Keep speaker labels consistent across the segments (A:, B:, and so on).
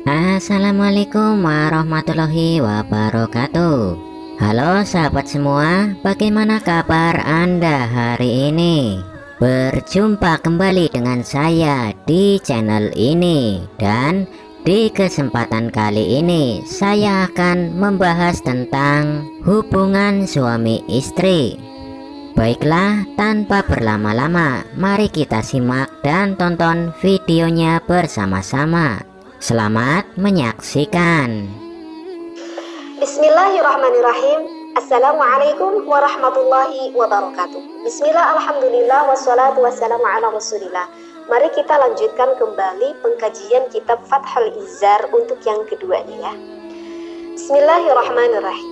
A: Assalamualaikum warahmatullahi wabarakatuh. Halo sahabat semua, bagaimana kabar Anda hari ini? Berjumpa kembali dengan saya di channel ini, dan di kesempatan kali ini saya akan membahas tentang hubungan suami istri. Baiklah, tanpa berlama-lama, mari kita simak dan tonton videonya bersama-sama. Selamat menyaksikan.
B: Bismillahirrahmanirrahim. Assalamualaikum warahmatullahi wabarakatuh. Bismillah, alhamdulillah, wassalatu wassalamu ala rasulillah. Mari kita lanjutkan kembali pengkajian kitab Fathul Izar untuk yang kedua nih ya. Bismillahirrahmanirrahim.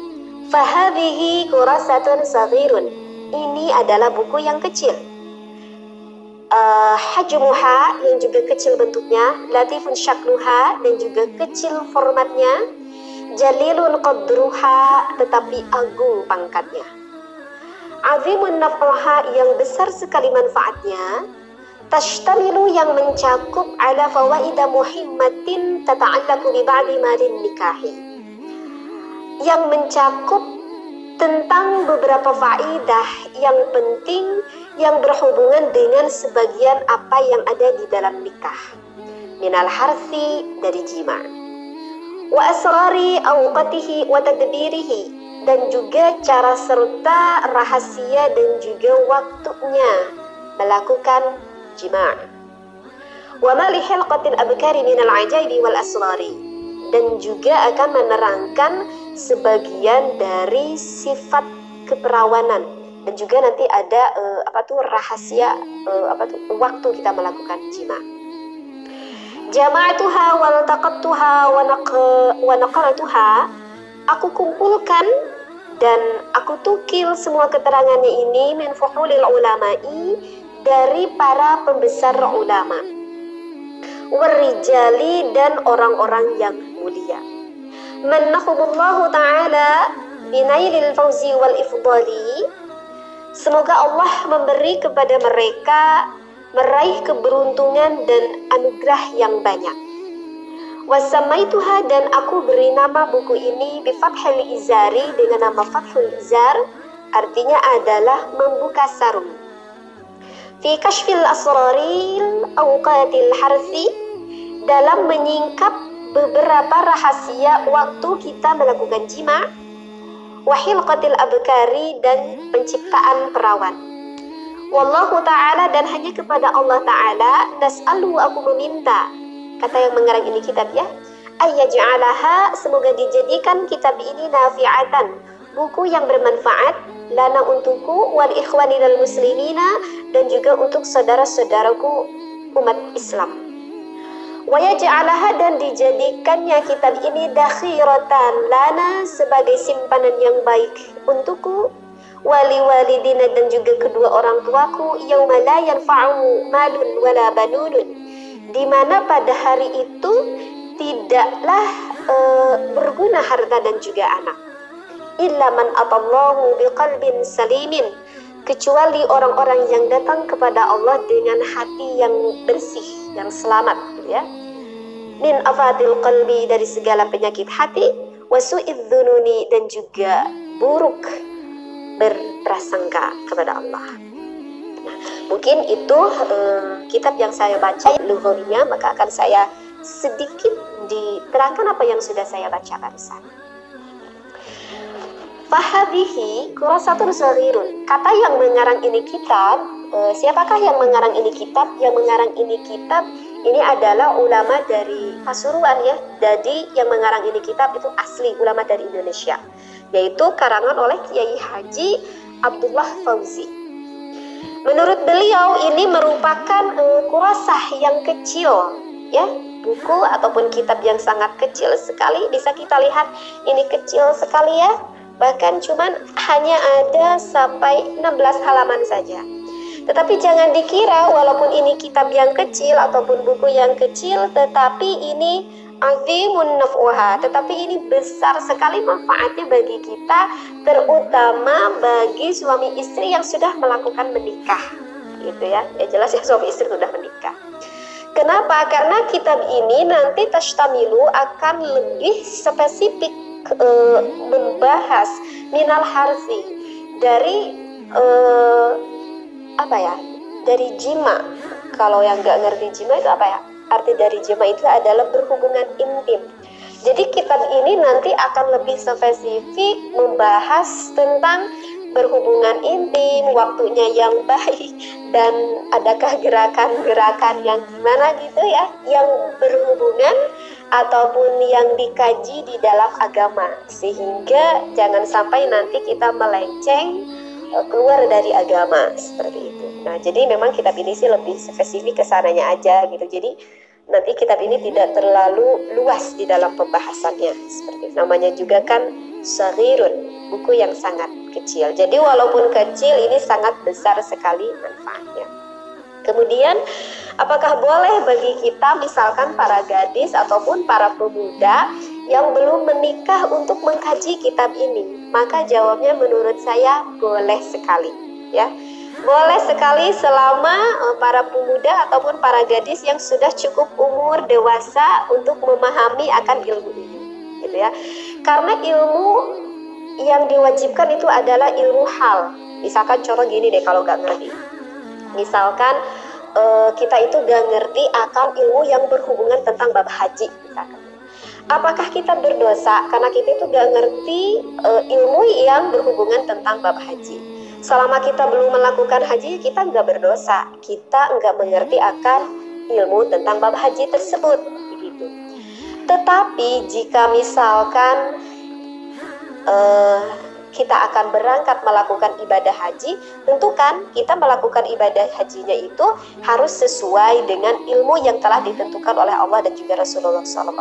B: Fahadhihi kurasatun saghirun. Ini adalah buku yang kecil. Hajmuha, yang juga kecil bentuknya, latifun syakluha, dan juga kecil formatnya, jalilun qadruha, tetapi agung pangkatnya, azimun naf'uha, yang besar sekali manfaatnya, tashtamilu, yang mencakup ala fawaida muhimmatin tata'allaku bi ba'di malin nikahi, yang mencakup tentang beberapa faidah yang penting yang berhubungan dengan sebagian apa yang ada di dalam nikah, minal harsi, dari jima, wa asrari awqatihi wa tadbirihi, dan juga cara serta rahasia dan juga waktunya melakukan jima, wa ma li hilqatil abkari minal ajaibi wal asrari, dan juga akan menerangkan sebagian dari sifat keperawanan, dan juga nanti ada rahasia waktu kita melakukan jima. Jama'atuha wal taqattuha wa naqalatuha, aku kumpulkan dan aku tukil semua keterangannya ini min fuhulil ulama'i, dari para pembesar ulama, warijali, dan orang-orang yang mulia. Mannahumullahu ta'ala binailil fauzi wal ifdali, semoga Allah memberi kepada mereka meraih keberuntungan dan anugerah yang banyak. Wasamaituha, dan aku beri nama buku ini bifathil izari, dengan nama Fathul Izar, artinya adalah membuka sarung. Fi kashfil asraril awqatil harsi, dalam menyingkap beberapa rahasia waktu kita melakukan jima, wahilqatil abkari, dan penciptaan perawan. Wallahu ta'ala, dan hanya kepada Allah ta'ala, nas'alu, aku meminta, kata yang mengarang ini kitab ya, ayyaj'alaha, semoga dijadikan kitab ini nafi'atan, buku yang bermanfaat, lana, untukku, wal ikhwani dal muslimina, dan juga untuk saudara-saudaraku umat Islam. Wa yaj'alaha, dan dijadikannya kitab ini dakhiratan lana, sebagai simpanan yang baik untukku, wali walidina, dan juga kedua orang tuaku, yauma la yanfa'u malun wala banunun, di mana pada hari itu tidaklah berguna harta dan juga anak, illa man atallahu biqalbin salimin, kecuali orang-orang yang datang kepada Allah dengan hati yang bersih, yang selamat ya. Min afatil qalbi, dari segala penyakit hati, wasu'idz dzununi, dan juga buruk berprasangka kepada Allah. Nah, mungkin itu kitab yang saya baca lughawiyah, maka akan saya sedikit diterangkan apa yang sudah saya bacakan sana. Fahadhihi kurasatun saghirun, kata yang mengarang ini kitab, siapakah yang mengarang ini kitab? Yang mengarang ini kitab ini adalah ulama dari Pasuruan ya. Jadi yang mengarang ini kitab itu asli ulama dari Indonesia, yaitu karangan oleh Kiai Haji Abdullah Fauzi. Menurut beliau ini merupakan kurasah yang kecil ya, buku ataupun kitab yang sangat kecil sekali. Bisa kita lihat ini kecil sekali ya, bahkan cuman hanya ada sampai 16 halaman saja. Tetapi jangan dikira walaupun ini kitab yang kecil ataupun buku yang kecil, tetapi ini azimun naf'uha, tetapi ini besar sekali manfaatnya bagi kita, terutama bagi suami istri yang sudah melakukan menikah, gitu ya. Ya jelas ya, suami istri sudah menikah. Kenapa? Karena kitab ini nanti tashtamilu akan lebih spesifik membahas minal harzi dari apa ya? Dari jima. Kalau yang nggak ngerti jima itu apa ya? Arti dari jima itu adalah berhubungan intim. Jadi kitab ini nanti akan lebih spesifik membahas tentang berhubungan intim, waktunya yang baik, dan adakah gerakan-gerakan yang gimana gitu ya, yang berhubungan ataupun yang dikaji di dalam agama, sehingga jangan sampai nanti kita melenceng keluar dari agama seperti itu. Nah, jadi memang kitab ini sih lebih spesifik ke sananya aja gitu. Jadi nanti kitab ini tidak terlalu luas di dalam pembahasannya. Seperti namanya juga kan saghirun, buku yang sangat kecil. Jadi walaupun kecil ini sangat besar sekali manfaatnya. Kemudian apakah boleh bagi kita misalkan para gadis ataupun para pemuda yang belum menikah untuk mengkaji kitab ini? Maka jawabnya menurut saya boleh sekali, ya. Boleh sekali selama para pemuda ataupun para gadis yang sudah cukup umur dewasa untuk memahami akan ilmu ini, gitu ya. Karena ilmu yang diwajibkan itu adalah ilmu hal. Misalkan contoh gini deh, kalau nggak ngerti, misalkan kita itu nggak ngerti akan ilmu yang berhubungan tentang bab haji, misalkan. Apakah kita berdosa karena kita itu nggak ngerti ilmu yang berhubungan tentang bab haji? Selama kita belum melakukan haji, kita nggak berdosa. Kita nggak mengerti akan ilmu tentang bab haji tersebut, begitu. Tetapi jika misalkan kita akan berangkat melakukan ibadah haji, tentu kan kita melakukan ibadah hajinya itu harus sesuai dengan ilmu yang telah ditentukan oleh Allah dan juga Rasulullah SAW.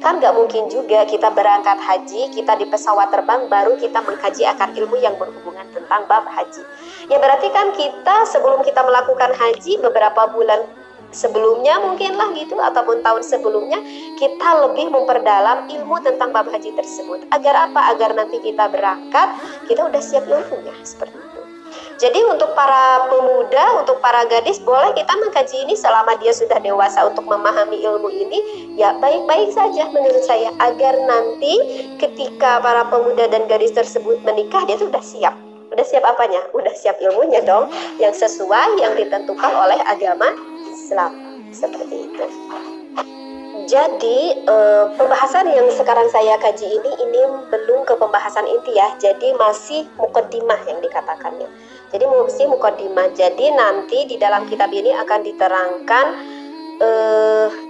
B: Kan nggak mungkin juga kita berangkat haji, kita di pesawat terbang baru kita mengkaji akan ilmu yang berhubungan tentang bab haji. Ya berarti kan kita sebelum kita melakukan haji beberapa bulan sebelumnya mungkin lah gitu, ataupun tahun sebelumnya kita lebih memperdalam ilmu tentang bab haji tersebut. Agar apa? Agar nanti kita berangkat kita udah siap ilmunya, seperti itu. Jadi untuk para pemuda, untuk para gadis, boleh kita mengkaji ini selama dia sudah dewasa untuk memahami ilmu ini, ya baik-baik saja menurut saya, agar nanti ketika para pemuda dan gadis tersebut menikah, dia tuh udah siap. Udah siap apanya? Udah siap ilmunya dong, yang sesuai yang ditentukan oleh agama Islam, seperti itu. Jadi pembahasan yang sekarang saya kaji ini belum ke pembahasan inti ya. Jadi masih mukaddimah yang dikatakannya. Jadi masih mukaddimah. Jadi nanti di dalam kitab ini akan diterangkan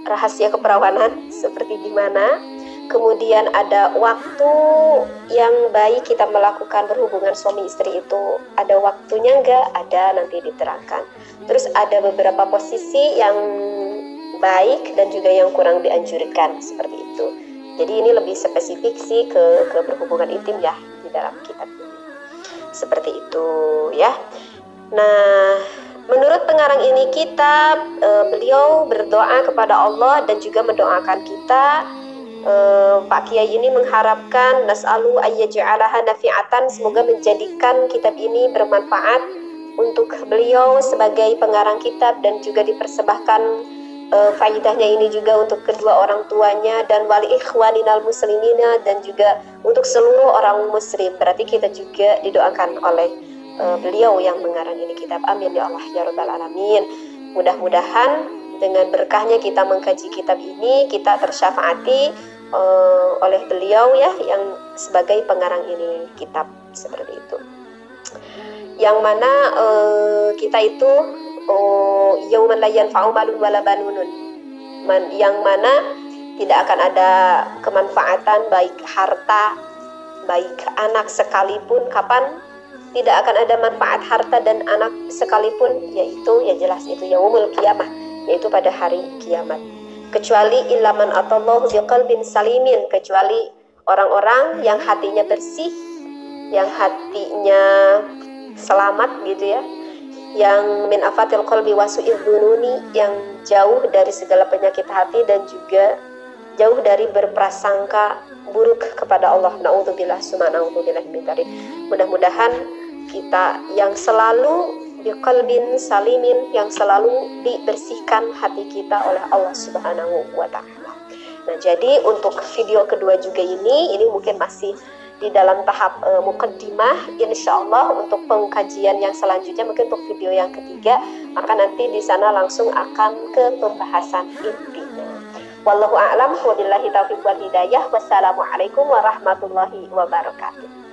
B: rahasia keperawanan seperti gimana. Kemudian ada waktu yang baik kita melakukan berhubungan suami istri itu, ada waktunya enggak? Ada, nanti diterangkan. Terus ada beberapa posisi yang baik dan juga yang kurang dianjurkan, seperti itu. Jadi ini lebih spesifik sih ke berhubungan intim ya di dalam kitab ini. Seperti itu ya. Nah, menurut pengarang ini kitab, beliau berdoa kepada Allah dan juga mendoakan kita. Pak Kiai ini mengharapkan nas'alu ayyaj'alaha nafi'atan, semoga menjadikan kitab ini bermanfaat untuk beliau sebagai pengarang kitab dan juga dipersembahkan faidahnya ini juga untuk kedua orang tuanya dan wali ikhwaninal muslimina dan juga untuk seluruh orang muslim. Berarti kita juga didoakan oleh beliau yang mengarang ini kitab. Amin ya Allah ya rabbal alamin. Mudah-mudahan dengan berkahnya kita mengkaji kitab ini, kita tersyafaati oleh beliau ya yang sebagai pengarang ini kitab, seperti itu. Yang mana kita itu yauman la yanfa'u malun wala banunun, yang mana tidak akan ada kemanfaatan baik harta baik anak sekalipun. Kapan tidak akan ada manfaat harta dan anak sekalipun? Yaitu ya jelas itu yaumul qiyamah, yaitu pada hari kiamat. Kecuali ilaman atallahu biqalbin salimin, kecuali orang-orang yang hatinya bersih, yang hatinya selamat gitu ya, yang min afatil qalbi wasu'idz dzununi, yang jauh dari segala penyakit hati dan juga jauh dari berprasangka buruk kepada Allah. Naudzubillah summa naudzubillah min dzalik. Mudah-mudahan kita yang selalu biqalbin salimin, yang selalu dibersihkan hati kita oleh Allah Subhanahu wa taala. Nah, jadi untuk video kedua juga ini mungkin masih di dalam tahap mukaddimah. Insyaallah untuk pengkajian yang selanjutnya, mungkin untuk video yang ketiga, maka nanti di sana langsung akan ke pembahasan intinya. Wallahu a'lam, wabillahi taufiq wal hidayah. Wassalamualaikum warahmatullahi wabarakatuh.